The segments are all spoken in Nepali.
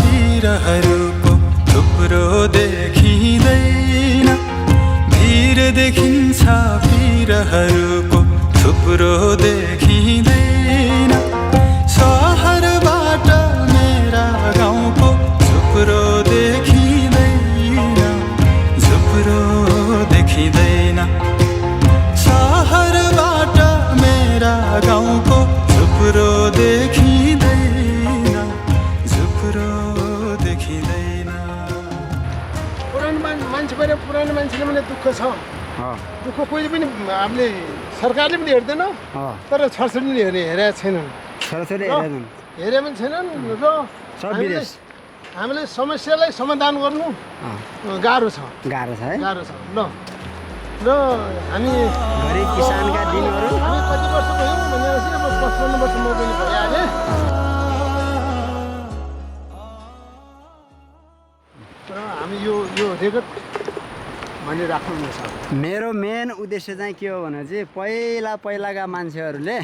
पिरहरूको थुप्रो देखिँदैन भिर देखिन्छ पिरहरूको थुप्रो देखिँदैन सहरबाट मेरा गाउँको झुप्रो देखिँदैन झुप्रो देखिँदैन सहरबाट मेरा गाउँको झुप्रो देखिँदैन झुप्रो देखिँदैन पुरानो मान्छेले पनि दुःख छ दुःख कोही पनि हामीले सरकारले पनि हेर्दैन तर छोराछोरीले हेरेका छैनन् हेरे पनि छैनन् र हामीले समस्यालाई समाधान गर्नु गाह्रो छ है गाह्रो छ ल र हामी गरिब किसानका दिनहरू हामी कति वर्ष भयो भनेपछि अब 55 वर्ष म पनि भइहालेँ र हामी यो रेकर्ड भनिराख्नु छ मेरो मेन उद्देश्य चाहिँ के हो भने चाहिँ पहिलाका मान्छेहरूले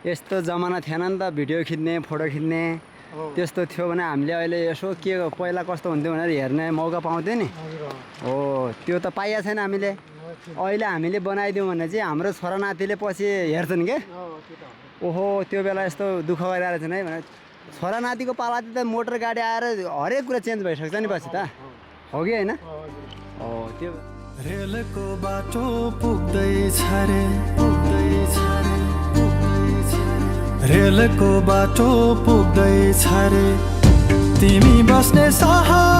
यस्तो जमाना थिएन नि त भिडियो खिच्ने फोटो खिच्ने त्यस्तो थियो भने हामीले अहिले यसो के पहिला कस्तो हुन्थ्यो भनेर हेर्ने मौका पाउँथ्यो नि हो त्यो त पाइएको छैन हामीले अहिले हामीले बनाइदिउँ भने चाहिँ हाम्रो छोरानातीले पछि हेर्छन् के ओहो त्यो बेला यस्तो दुःख गरिरहेको छैन है भनेर छोरानातीको पालातिर त मोटर गाडी आएर हरेक कुरा चेन्ज भइसक्छ नि पछि त हो कि होइन हो त्यो रेलको बाटो पुग्दैछ रे रेलको बाटो पुग्दैछ रे तिमी बस्ने सहर